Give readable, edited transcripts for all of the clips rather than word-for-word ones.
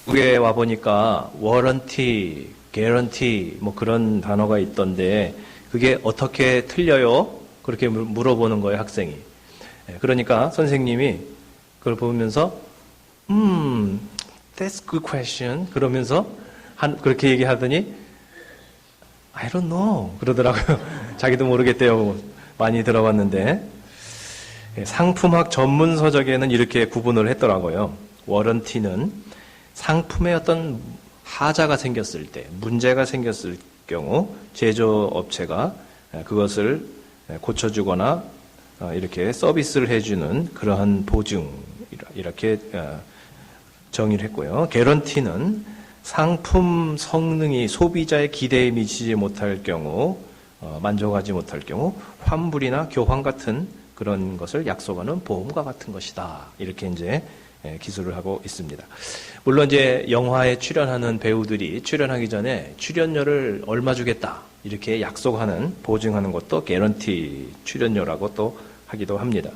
미국에 와 보니까 워런티, 개런티 뭐 그런 단어가 있던데 그게 어떻게 틀려요? 그렇게 물어보는 거예요, 학생이. 그러니까 선생님이 그걸 보면서 that's good question 그러면서 그렇게 얘기하더니 I don't know 그러더라고요. 자기도 모르겠대요. 많이 들어봤는데 상품학 전문 서적에는 이렇게 구분을 했더라고요. 워런티는 상품에 어떤 하자가 생겼을 때, 문제가 생겼을 경우 제조업체가 그것을 고쳐주거나 이렇게 서비스를 해주는 그러한 보증 이렇게 정의를 했고요. 개런티는 상품 성능이 소비자의 기대에 미치지 못할 경우, 만족하지 못할 경우 환불이나 교환 같은 그런 것을 약속하는 보험과 같은 것이다. 이렇게 이제 기술을 하고 있습니다. 물론 이제 영화에 출연하는 배우들이 출연하기 전에 출연료를 얼마 주겠다 이렇게 약속하는 보증하는 것도 개런티 출연료라고 또 하기도 합니다.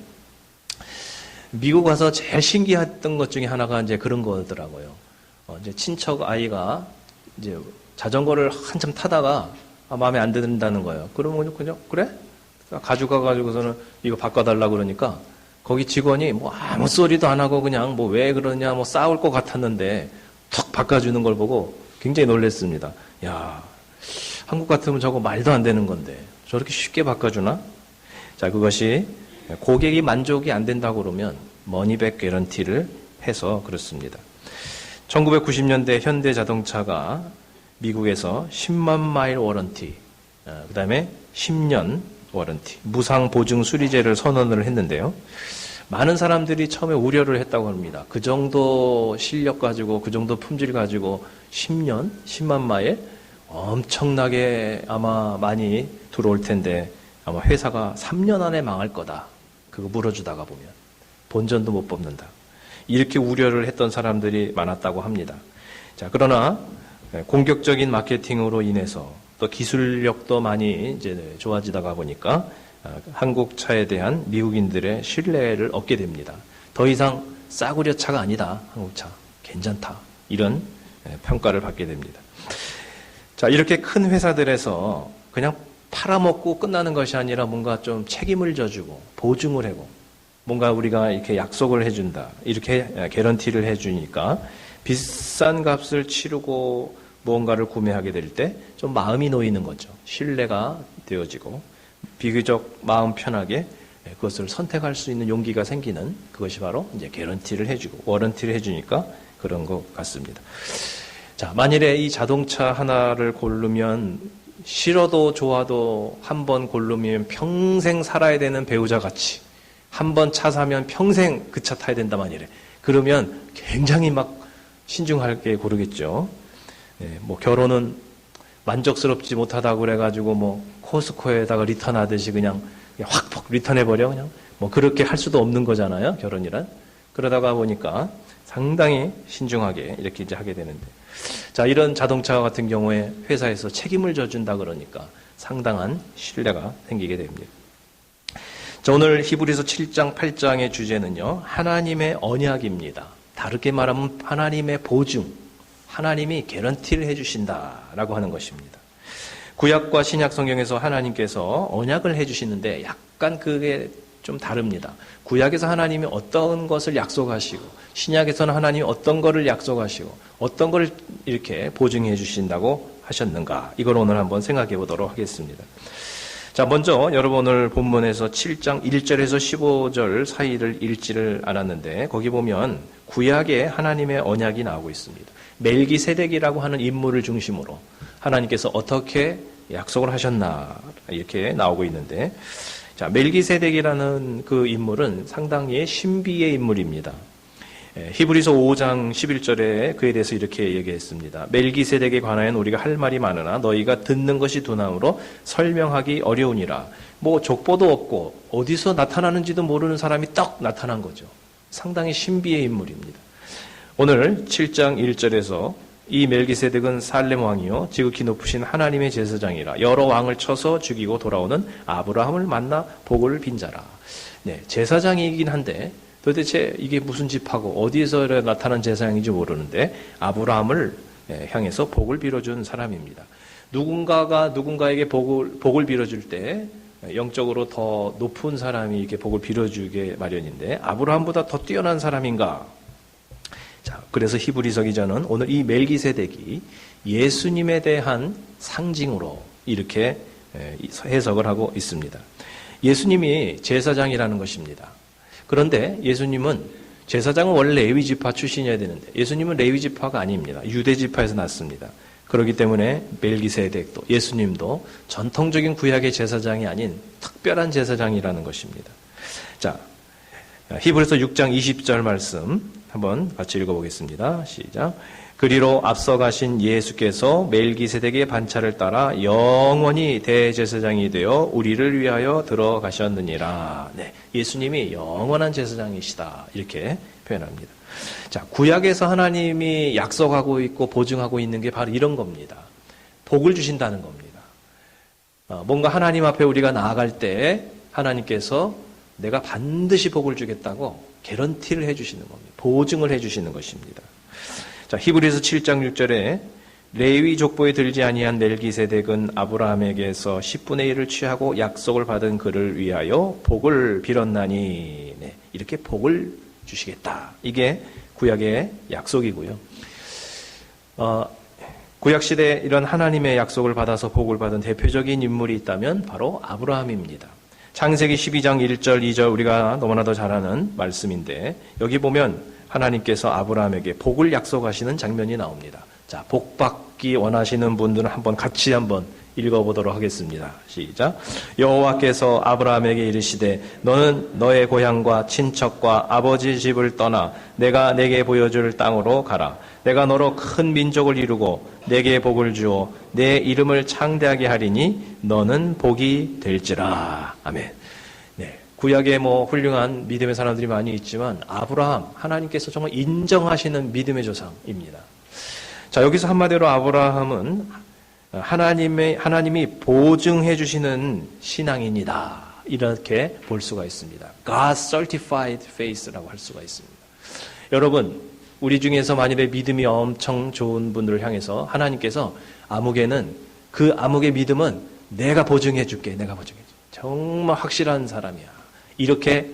미국 와서 제일 신기했던 것 중에 하나가 이제 그런 거더라고요. 이제 친척 아이가 이제 자전거를 한참 타다가 마음에 안 든다는 거예요. 그러면 그냥 그래? 가져가가지고서는 이거 바꿔달라고 그러니까 거기 직원이 뭐 아무 소리도 안 하고 그냥 뭐 왜 그러냐 뭐 싸울 것 같았는데 툭 바꿔주는 걸 보고 굉장히 놀랐습니다. 야, 한국 같으면 저거 말도 안 되는 건데 저렇게 쉽게 바꿔주나? 자, 그것이 고객이 만족이 안 된다고 그러면 머니백 개런티를 해서 그렇습니다. 1990년대 현대자동차가 미국에서 10만 마일 워런티, 그 다음에 10년 워런티, 무상 보증 수리제를 선언을 했는데요. 많은 사람들이 처음에 우려를 했다고 합니다. 그 정도 실력 가지고, 그 정도 품질 가지고 10년, 10만 마일 엄청나게 아마 많이 들어올 텐데 아마 회사가 3년 안에 망할 거다. 그거 물어주다가 보면 본전도 못 뽑는다. 이렇게 우려를 했던 사람들이 많았다고 합니다. 자, 그러나 공격적인 마케팅으로 인해서 또 기술력도 많이 이제 좋아지다가 보니까 한국 차에 대한 미국인들의 신뢰를 얻게 됩니다. 더 이상 싸구려 차가 아니다. 한국 차 괜찮다. 이런 평가를 받게 됩니다. 자, 이렇게 큰 회사들에서 그냥 팔아먹고 끝나는 것이 아니라 뭔가 좀 책임을 져주고 보증을 하고 뭔가 우리가 이렇게 약속을 해준다. 이렇게 개런티를 해주니까 비싼 값을 치르고 무언가를 구매하게 될 때 좀 마음이 놓이는 거죠. 신뢰가 되어지고 비교적 마음 편하게 그것을 선택할 수 있는 용기가 생기는 그것이 바로 이제 개런티를 해주고 워런티를 해주니까 그런 것 같습니다. 자, 만일에 이 자동차 하나를 고르면 싫어도 좋아도 한 번 고르면 평생 살아야 되는 배우자 같이 한 번 차 사면 평생 그 차 타야 된다 만일에 그러면 굉장히 막 신중하게 고르겠죠. 뭐 결혼은 만족스럽지 못하다고 그래가지고 뭐 코스코에다가 리턴하듯이 그냥 확 리턴해버려 그냥 뭐 그렇게 할 수도 없는 거잖아요. 결혼이란. 그러다가 보니까 상당히 신중하게 이렇게 이제 하게 되는데 자, 이런 자동차 같은 경우에 회사에서 책임을 져준다 그러니까 상당한 신뢰가 생기게 됩니다. 자, 오늘 히브리서 7장 8장의 주제는요, 하나님의 언약입니다. 다르게 말하면 하나님의 보증, 하나님이 개런티를 해주신다라고 하는 것입니다. 구약과 신약 성경에서 하나님께서 언약을 해주시는데 약간 그게 좀 다릅니다. 구약에서 하나님이 어떤 것을 약속하시고 신약에서는 하나님이 어떤 것을 약속하시고 어떤 것을 이렇게 보증해 주신다고 하셨는가, 이걸 오늘 한번 생각해 보도록 하겠습니다. 자, 먼저 여러분 오늘 본문에서 7장 1절에서 15절 사이를 읽지를 않았는데 거기 보면 구약에 하나님의 언약이 나오고 있습니다. 멜기세덱이라고 하는 인물을 중심으로 하나님께서 어떻게 약속을 하셨나 이렇게 나오고 있는데, 자, 멜기세덱이라는 그 인물은 상당히 신비의 인물입니다. 히브리서 5장 11절에 그에 대해서 이렇게 얘기했습니다. 멜기세덱에 관하여는 우리가 할 말이 많으나 너희가 듣는 것이 두나무로 설명하기 어려우니라. 뭐 족보도 없고 어디서 나타나는지도 모르는 사람이 딱 나타난 거죠. 상당히 신비의 인물입니다. 오늘 7장 1절에서 이 멜기세덱은 살렘 왕이요 지극히 높으신 하나님의 제사장이라. 여러 왕을 쳐서 죽이고 돌아오는 아브라함을 만나 복을 빈 자라. 네, 제사장이긴 한데 도대체 이게 무슨 집하고 어디에서 나타난 제사장인지 모르는데 아브라함을 향해서 복을 빌어준 사람입니다. 누군가가 누군가에게 복을 빌어줄 때 영적으로 더 높은 사람이 이렇게 복을 빌어주게 마련인데 아브라함보다 더 뛰어난 사람인가? 자, 그래서 히브리서 기자는 오늘 이 멜기세덱이 예수님에 대한 상징으로 이렇게 해석을 하고 있습니다. 예수님이 제사장이라는 것입니다. 그런데 예수님은 제사장은 원래 레위 지파 출신이어야 되는데 예수님은 레위 지파가 아닙니다. 유대 지파에서 났습니다. 그렇기 때문에 멜기세덱도 예수님도 전통적인 구약의 제사장이 아닌 특별한 제사장이라는 것입니다. 자, 히브리서 6장 20절 말씀 한번 같이 읽어보겠습니다. 시작. 그리로 앞서 가신 예수께서 멜기세덱의 반차를 따라 영원히 대제사장이 되어 우리를 위하여 들어가셨느니라. 네, 예수님이 영원한 제사장이시다. 이렇게 표현합니다. 자, 구약에서 하나님이 약속하고 있고 보증하고 있는 게 바로 이런 겁니다. 복을 주신다는 겁니다. 뭔가 하나님 앞에 우리가 나아갈 때 하나님께서 내가 반드시 복을 주겠다고 개런티를 해주시는 겁니다. 보증을 해주시는 것입니다. 자, 히브리서 7장 6절에 레위 족보에 들지 아니한 멜기세덱은 아브라함에게서 10분의 1을 취하고 약속을 받은 그를 위하여 복을 빌었나니, 네, 이렇게 복을 주시겠다. 이게 구약의 약속이고요. 구약시대에 이런 하나님의 약속을 받아서 복을 받은 대표적인 인물이 있다면 바로 아브라함입니다. 창세기 12장 1절 2절 우리가 너무나도 잘 아는 말씀인데 여기 보면 하나님께서 아브라함에게 복을 약속하시는 장면이 나옵니다. 자, 복 받기 원하시는 분들은 같이 한번 읽어보도록 하겠습니다. 시작. 여호와께서 아브라함에게 이르시되 너는 너의 고향과 친척과 아버지 집을 떠나 내가 내게 보여줄 땅으로 가라. 내가 너로 큰 민족을 이루고 내게 복을 주어 내 이름을 창대하게 하리니 너는 복이 될지라. 아멘. 네, 구약에 훌륭한 믿음의 사람들이 많이 있지만 아브라함, 하나님께서 정말 인정하시는 믿음의 조상입니다. 자, 여기서 한마디로 아브라함은 하나님이 보증해 주시는 신앙인이다. 이렇게 볼 수가 있습니다. God certified faith라고 할 수가 있습니다. 여러분, 우리 중에서 만일에 믿음이 엄청 좋은 분들을 향해서 하나님께서 그 암흑의 믿음은 내가 보증해 줄게. 내가 보증해 줄게. 정말 확실한 사람이야. 이렇게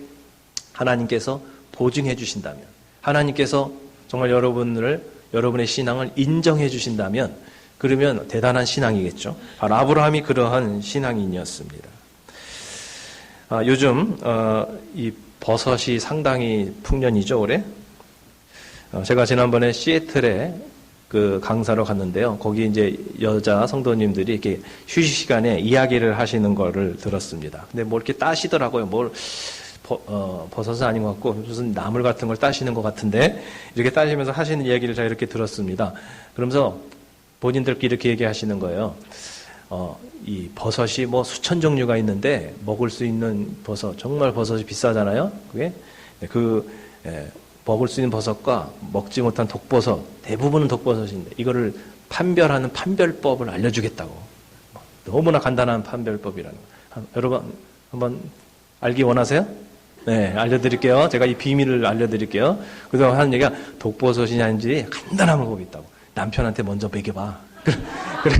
하나님께서 보증해 주신다면, 하나님께서 정말 여러분의 신앙을 인정해 주신다면, 그러면 대단한 신앙이겠죠. 바로 아브라함이 그러한 신앙인이었습니다. 요즘 이 버섯이 상당히 풍년이죠, 올해. 제가 지난번에 시애틀에 그 강사로 갔는데요. 거기 이제 여자 성도님들이 이렇게 휴식 시간에 이야기를 하시는 거를 들었습니다. 근데 이렇게 따시더라고요. 버섯은 아닌 것 같고 무슨 나물 같은 걸 따시는 것 같은데 이렇게 따시면서 하시는 이야기를 제가 이렇게 들었습니다. 그러면서 본인들끼리 이렇게 얘기하시는 거예요. 이 버섯이 수천 종류가 있는데 먹을 수 있는 버섯, 정말 버섯이 비싸잖아요. 그게 먹을 수 있는 버섯과 먹지 못한 독버섯, 대부분은 독버섯인데 이거를 판별하는 판별법을 알려주겠다고. 너무나 간단한 판별법이라는 거. 여러분 한번 알기 원하세요? 네, 알려드릴게요. 제가 이 비밀을 알려드릴게요. 그동안 하는 얘기가 독버섯이냐 아닌지 간단한 방법이 있다고. 남편한테 먼저 먹여봐. 그래.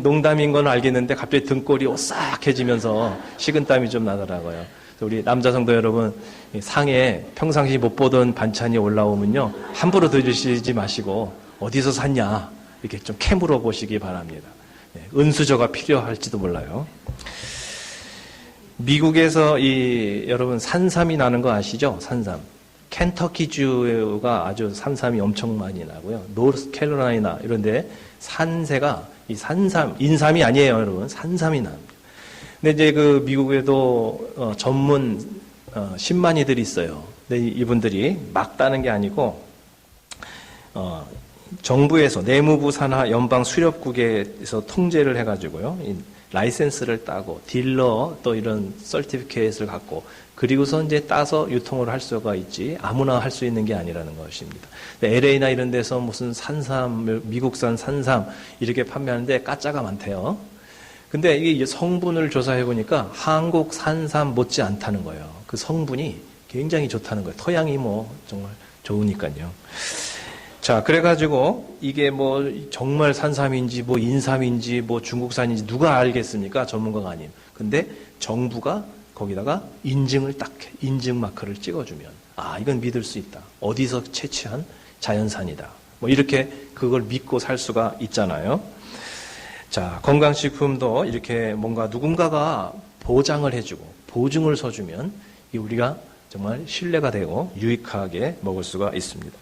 농담인 건 알겠는데 갑자기 등골이 오싹해지면서 식은땀이 좀 나더라고요. 우리 남자 성도 여러분, 상에 평상시 못 보던 반찬이 올라오면요, 함부로 드시지 마시고 어디서 샀냐 이렇게 좀 캐물어 보시기 바랍니다. 네, 은수저가 필요할지도 몰라요. 미국에서 여러분 산삼이 나는 거 아시죠? 산삼. 켄터키주가 아주 산삼이 엄청 많이 나고요. 노스캐롤라이나 이런데 산세가 이 산삼, 인삼이 아니에요, 여러분. 산삼이 납니다. 근데 이제 그 미국에도 전문 신만이들이 있어요. 근데 이분들이 막 따는 게 아니고 정부에서 내무부 산하 연방 수렵국에서 통제를 해가지고요. 라이센스를 따고 딜러 또 이런 서티피케이트를 갖고 그리고서 이제 따서 유통을 할 수가 있지 아무나 할 수 있는 게 아니라는 것입니다. LA나 이런 데서 무슨 산삼, 미국산 산삼 이렇게 판매하는데 가짜가 많대요. 근데 이게 성분을 조사해 보니까 한국 산삼 못지 않다는 거예요. 그 성분이 굉장히 좋다는 거예요. 토양이 뭐 정말 좋으니까요. 자, 그래가지고 이게 뭐 정말 산삼인지 뭐 인삼인지 뭐 중국산인지 누가 알겠습니까? 전문가가 아니에요. 근데 정부가 거기다가 인증을 딱 해. 인증 마크를 찍어주면 아, 이건 믿을 수 있다. 어디서 채취한 자연산이다. 뭐 이렇게 그걸 믿고 살 수가 있잖아요. 자, 건강식품도 이렇게 뭔가 누군가가 보장을 해주고 보증을 서주면 우리가 정말 신뢰가 되고 유익하게 먹을 수가 있습니다.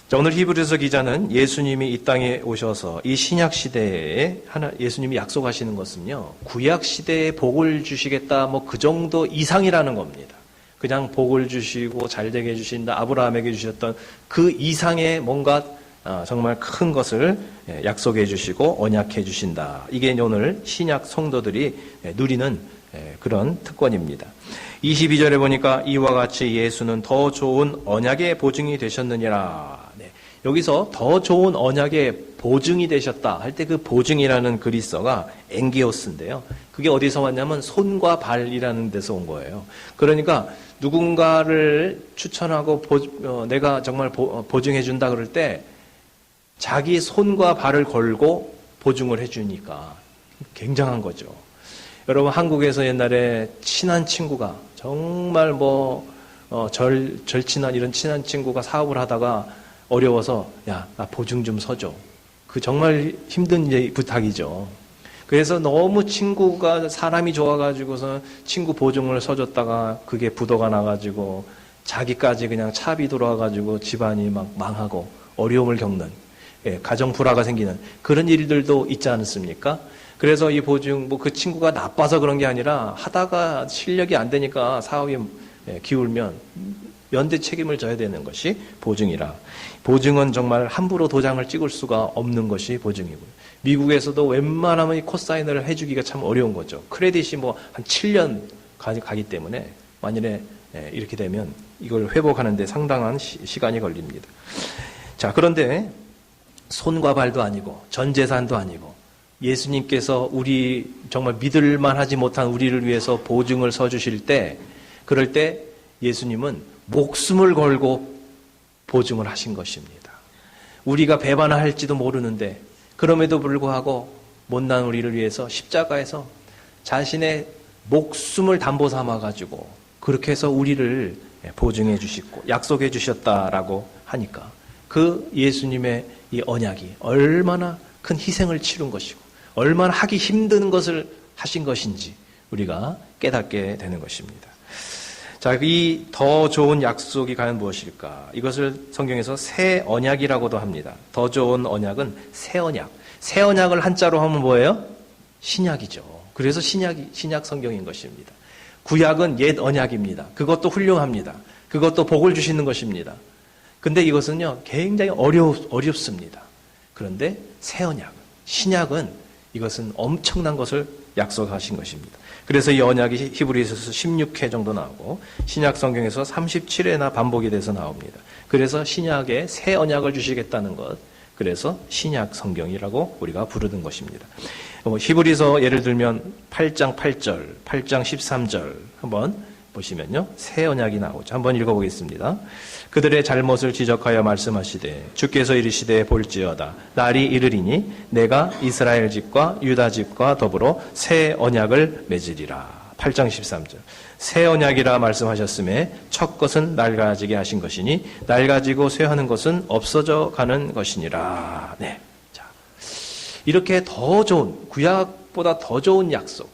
자, 오늘 히브리서 기자는 예수님이 이 땅에 오셔서 이 신약 시대에 예수님이 약속하시는 것은요, 구약 시대에 복을 주시겠다, 뭐 그 정도 이상이라는 겁니다. 그냥 복을 주시고 잘되게 해주신다, 아브라함에게 주셨던 그 이상의 뭔가 정말 큰 것을 약속해 주시고 언약해 주신다. 이게 오늘 신약 성도들이 누리는 그런 특권입니다. 22절에 보니까 이와 같이 예수는 더 좋은 언약의 보증이 되셨느니라. 네. 여기서 더 좋은 언약의 보증이 되셨다 할 때 그 보증이라는 그리스어가 엥기오스인데요. 그게 어디서 왔냐면 손과 발이라는 데서 온 거예요. 그러니까 누군가를 추천하고 내가 정말 보증해 준다 그럴 때 자기 손과 발을 걸고 보증을 해주니까 굉장한 거죠. 여러분, 한국에서 옛날에 친한 친구가 정말 절친한 이런 친한 친구가 사업을 하다가 어려워서 야, 나 보증 좀 서줘. 그 정말 힘든 부탁이죠. 그래서 너무 친구가 사람이 좋아가지고서 친구 보증을 서줬다가 그게 부도가 나가지고 자기까지 그냥 차비 들어와가지고 집안이 막 망하고 어려움을 겪는, 가정 불화가 생기는 그런 일들도 있지 않습니까? 그래서 이 보증, 그 친구가 나빠서 그런 게 아니라 하다가 실력이 안 되니까 사업이 기울면 연대 책임을 져야 되는 것이 보증이라. 보증은 정말 함부로 도장을 찍을 수가 없는 것이 보증이고요. 미국에서도 웬만하면 이 코사인을 해주기가 참 어려운 거죠. 크레딧이 한 7년 가기 때문에 만일에 이렇게 되면 이걸 회복하는데 상당한 시간이 걸립니다. 자, 그런데 손과 발도 아니고 전 재산도 아니고 예수님께서 우리 정말 믿을만 하지 못한 우리를 위해서 보증을 서주실 때, 그럴 때 예수님은 목숨을 걸고 보증을 하신 것입니다. 우리가 배반할지도 모르는데 그럼에도 불구하고 못난 우리를 위해서 십자가에서 자신의 목숨을 담보 삼아가지고 그렇게 해서 우리를 보증해 주시고 약속해 주셨다라고 하니까 그 예수님의 이 언약이 얼마나 큰 희생을 치른 것이고 얼마나 하기 힘든 것을 하신 것인지 우리가 깨닫게 되는 것입니다. 자, 이 더 좋은 약속이 과연 무엇일까? 이것을 성경에서 새 언약이라고도 합니다. 더 좋은 언약은 새 언약. 새 언약을 한자로 하면 뭐예요? 신약이죠. 그래서 신약 성경인 것입니다. 구약은 옛 언약입니다. 그것도 훌륭합니다. 그것도 복을 주시는 것입니다. 근데 이것은요, 굉장히 어렵습니다. 그런데 새 언약, 신약은 이것은 엄청난 것을 약속하신 것입니다. 그래서 이 언약이 히브리서에서 16회 정도 나오고 신약 성경에서 37회나 반복이 돼서 나옵니다. 그래서 신약에 새 언약을 주시겠다는 것, 그래서 신약 성경이라고 우리가 부르는 것입니다. 히브리서 예를 들면 8장 8절, 8장 13절 한번 보시면요, 새 언약이 나오죠. 한번 읽어보겠습니다. 그들의 잘못을 지적하여 말씀하시되 주께서 이르시되 볼지어다 날이 이르리니 내가 이스라엘 집과 유다 집과 더불어 새 언약을 맺으리라. 8장 13절. 새 언약이라 말씀하셨음에 첫 것은 낡아지게 하신 것이니 낡아지고 쇠하는 것은 없어져 가는 것이니라. 네. 자, 이렇게 더 좋은, 구약보다 더 좋은 약속,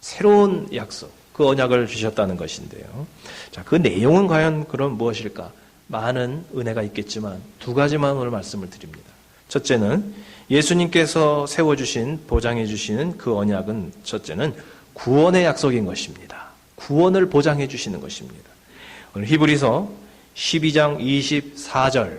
새로운 약속, 그 언약을 주셨다는 것인데요. 자, 그 내용은 과연 그럼 무엇일까? 많은 은혜가 있겠지만 두 가지만 오늘 말씀을 드립니다. 첫째는 예수님께서 세워주신, 보장해 주시는 그 언약은, 첫째는 구원의 약속인 것입니다. 구원을 보장해 주시는 것입니다. 오늘 히브리서 12장 24절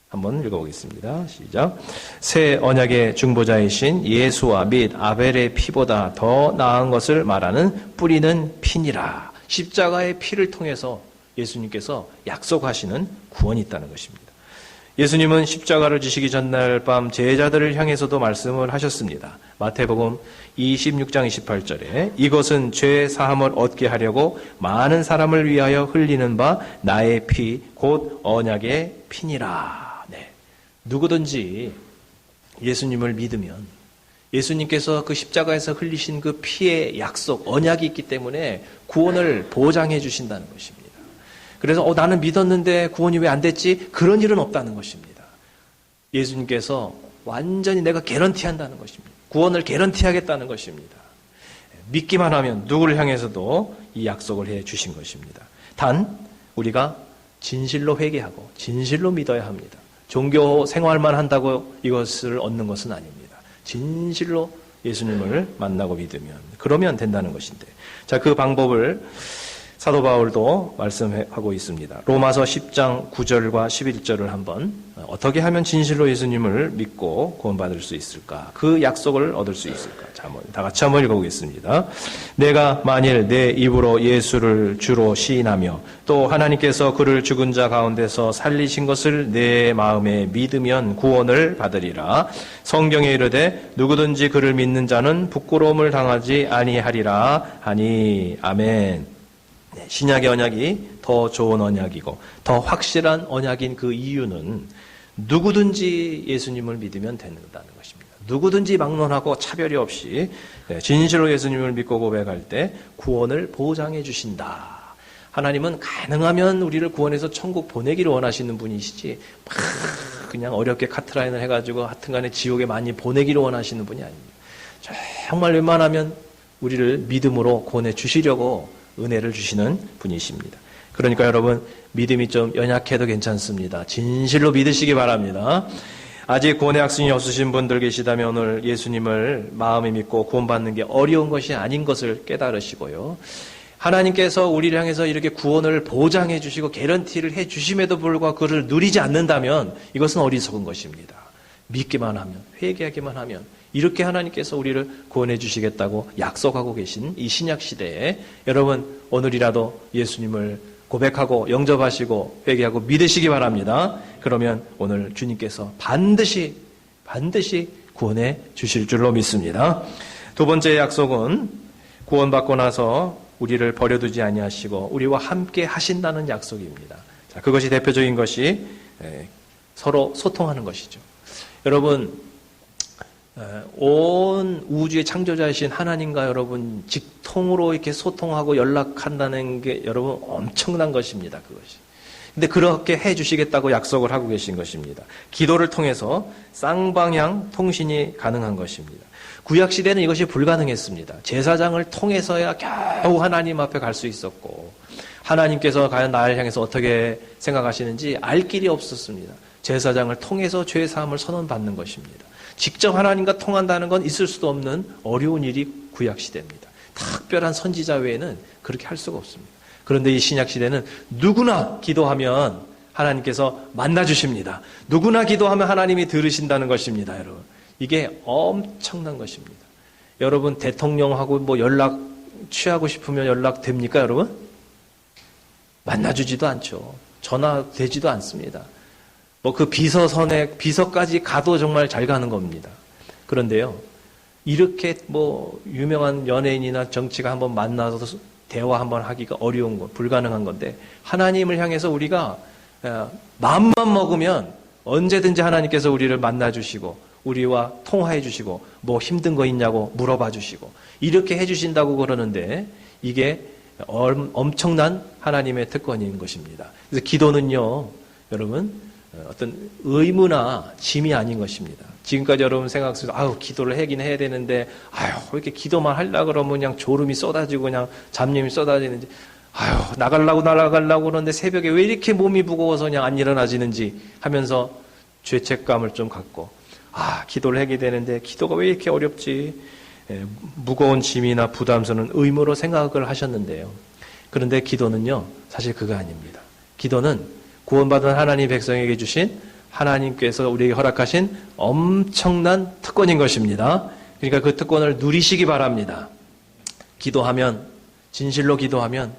한번 읽어보겠습니다. 시작. 새 언약의 중보자이신 예수와 및 아벨의 피보다 더 나은 것을 말하는 뿌리는 피니라. 십자가의 피를 통해서 예수님께서 약속하시는 구원이 있다는 것입니다. 예수님은 십자가를 지시기 전날 밤 제자들을 향해서도 말씀을 하셨습니다. 마태복음 26장 28절에 이것은 죄 사함을 얻게 하려고 많은 사람을 위하여 흘리는 바 나의 피 곧 언약의 피니라. 네. 누구든지 예수님을 믿으면 예수님께서 그 십자가에서 흘리신 그 피의 약속, 언약이 있기 때문에 구원을 보장해 주신다는 것입니다. 그래서 나는 믿었는데 구원이 왜 안 됐지? 그런 일은 없다는 것입니다. 예수님께서 완전히 내가 개런티한다는 것입니다. 구원을 개런티하겠다는 것입니다. 믿기만 하면 누구를 향해서도 이 약속을 해 주신 것입니다. 단 우리가 진실로 회개하고 진실로 믿어야 합니다. 종교 생활만 한다고 이것을 얻는 것은 아닙니다. 진실로 예수님을 만나고 믿으면 그러면 된다는 것인데, 자, 그 방법을 사도 바울도 말씀하고 있습니다. 로마서 10장 9절과 11절을 한번 어떻게 하면 진실로 예수님을 믿고 구원받을 수 있을까? 그 약속을 얻을 수 있을까? 자, 다 같이 한번 읽어보겠습니다. 내가 만일 내 입으로 예수를 주로 시인하며 또 하나님께서 그를 죽은 자 가운데서 살리신 것을 내 마음에 믿으면 구원을 받으리라. 성경에 이르되 누구든지 그를 믿는 자는 부끄러움을 당하지 아니하리라 하니. 아멘. 신약의 언약이 더 좋은 언약이고 더 확실한 언약인 그 이유는 누구든지 예수님을 믿으면 된다는 것입니다. 누구든지 막론하고 차별이 없이 진실로 예수님을 믿고 고백할 때 구원을 보장해 주신다. 하나님은 가능하면 우리를 구원해서 천국 보내기를 원하시는 분이시지 그냥 어렵게 카트라인을 해가지고 하여튼간에 지옥에 많이 보내기를 원하시는 분이 아닙니다. 정말 웬만하면 우리를 믿음으로 구원해 주시려고 은혜를 주시는 분이십니다. 그러니까 여러분, 믿음이 좀 연약해도 괜찮습니다. 진실로 믿으시기 바랍니다. 아직 구원의 확신이 없으신 분들 계시다면 오늘 예수님을 마음에 믿고 구원받는 게 어려운 것이 아닌 것을 깨달으시고요. 하나님께서 우리를 향해서 이렇게 구원을 보장해 주시고 개런티를 해 주심에도 불구하고 그를 누리지 않는다면 이것은 어리석은 것입니다. 믿기만 하면, 회개하기만 하면 이렇게 하나님께서 우리를 구원해 주시겠다고 약속하고 계신 이 신약 시대에 여러분, 오늘이라도 예수님을 고백하고 영접하시고 회개하고 믿으시기 바랍니다. 그러면 오늘 주님께서 반드시 구원해 주실 줄로 믿습니다. 두 번째 약속은 구원받고 나서 우리를 버려두지 아니하시고 우리와 함께 하신다는 약속입니다. 자, 그것이 대표적인 것이 서로 소통하는 것이죠. 여러분, 온 우주의 창조자이신 하나님과 여러분 직통으로 이렇게 소통하고 연락한다는 게 여러분 엄청난 것입니다. 그것이. 근데 그렇게 해 주시겠다고 약속을 하고 계신 것입니다. 기도를 통해서 쌍방향 통신이 가능한 것입니다. 구약 시대는 이것이 불가능했습니다. 제사장을 통해서야 겨우 하나님 앞에 갈 수 있었고 하나님께서 과연 나를 향해서 어떻게 생각하시는지 알 길이 없었습니다. 제사장을 통해서 죄 사함을 선언받는 것입니다. 직접 하나님과 통한다는 건 있을 수도 없는 어려운 일이 구약 시대입니다. 특별한 선지자 외에는 그렇게 할 수가 없습니다. 그런데 이 신약 시대는 누구나 기도하면 하나님께서 만나 주십니다. 누구나 기도하면 하나님이 들으신다는 것입니다, 여러분. 이게 엄청난 것입니다. 여러분, 대통령하고 뭐 연락 취하고 싶으면 연락 됩니까, 여러분? 만나주지도 않죠. 전화 되지도 않습니다. 뭐 그 비서까지 가도 정말 잘 가는 겁니다. 그런데요, 이렇게 뭐 유명한 연예인이나 정치가 한번 만나서 대화 한번 하기가 어려운 거, 불가능한 건데 하나님을 향해서 우리가 마음만 먹으면 언제든지 하나님께서 우리를 만나 주시고 우리와 통화해 주시고 뭐 힘든 거 있냐고 물어봐 주시고 이렇게 해 주신다고 그러는데 이게 엄청난 하나님의 특권인 것입니다. 그래서 기도는요, 여러분, 어떤 의무나 짐이 아닌 것입니다. 지금까지 여러분 생각하셔서 기도를 하긴 해야 되는데 왜 이렇게 기도만 하려고 그러면 그냥 졸음이 쏟아지고 그냥 잡념이 쏟아지는지 나가려고 그러는데 새벽에 왜 이렇게 몸이 무거워서 그냥 안 일어나지는지 하면서 죄책감을 좀 갖고 기도를 하게 되는데 기도가 왜 이렇게 어렵지? 무거운 짐이나 부담스러운 의무로 생각을 하셨는데요. 그런데 기도는요, 사실 그거 아닙니다. 기도는 구원받은 하나님 백성에게 주신 하나님께서 우리에게 허락하신 엄청난 특권인 것입니다. 그러니까 그 특권을 누리시기 바랍니다. 기도하면, 진실로 기도하면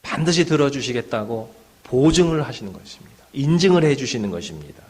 반드시 들어주시겠다고 보증을 하시는 것입니다. 인증을 해주시는 것입니다.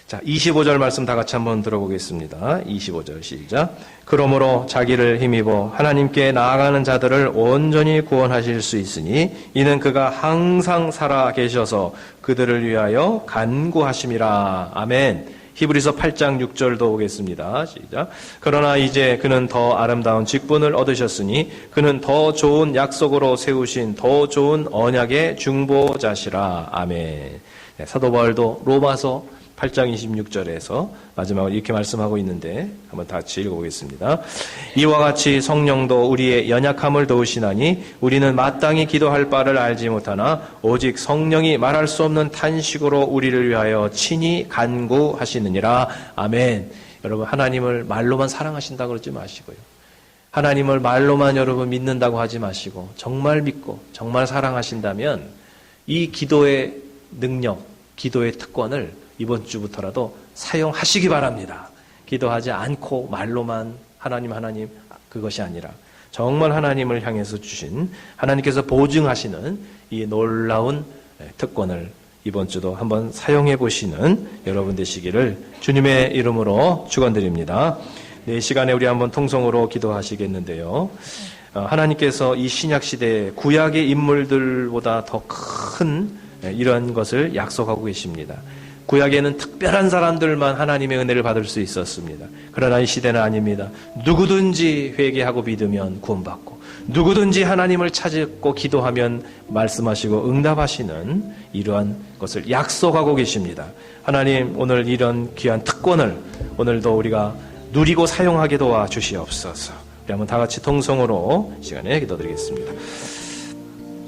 자, 25절 말씀 다 같이 한번 들어보겠습니다. 25절 시작. 그러므로 자기를 힘입어 하나님께 나아가는 자들을 온전히 구원하실 수 있으니 이는 그가 항상 살아 계셔서 그들을 위하여 간구하심이라. 아멘. 히브리서 8장 6절도 보겠습니다. 시작. 그러나 이제 그는 더 아름다운 직분을 얻으셨으니 그는 더 좋은 약속으로 세우신 더 좋은 언약의 중보자시라. 아멘. 네, 사도 바울도 로마서 8장 26절에서 마지막으로 이렇게 말씀하고 있는데 한번 다 같이 읽어보겠습니다. 이와 같이 성령도 우리의 연약함을 도우시나니 우리는 마땅히 기도할 바를 알지 못하나 오직 성령이 말할 수 없는 탄식으로 우리를 위하여 친히 간구하시느니라. 아멘. 여러분, 하나님을 말로만 사랑하신다고 그러지 마시고요. 하나님을 말로만 여러분 믿는다고 하지 마시고 정말 믿고 정말 사랑하신다면 이 기도의 능력, 기도의 특권을 이번 주부터라도 사용하시기 바랍니다. 기도하지 않고 말로만 하나님 그것이 아니라 정말 하나님을 향해서 주신 하나님께서 보증하시는 이 놀라운 특권을 이번 주도 한번 사용해 보시는 여러분 되시기를 주님의 이름으로 축원드립니다. 네, 시간에 우리 한번 통성으로 기도하시겠는데요. 하나님께서 이 신약 시대에 구약의 인물들보다 더 큰 이런 것을 약속하고 계십니다. 구약에는 특별한 사람들만 하나님의 은혜를 받을 수 있었습니다. 그러나 이 시대는 아닙니다. 누구든지 회개하고 믿으면 구원받고 누구든지 하나님을 찾고 기도하면 말씀하시고 응답하시는 이러한 것을 약속하고 계십니다. 하나님, 오늘 이런 귀한 특권을 오늘도 우리가 누리고 사용하게 도와주시옵소서. 우리 한번 다 같이 통성으로 시간에 기도드리겠습니다.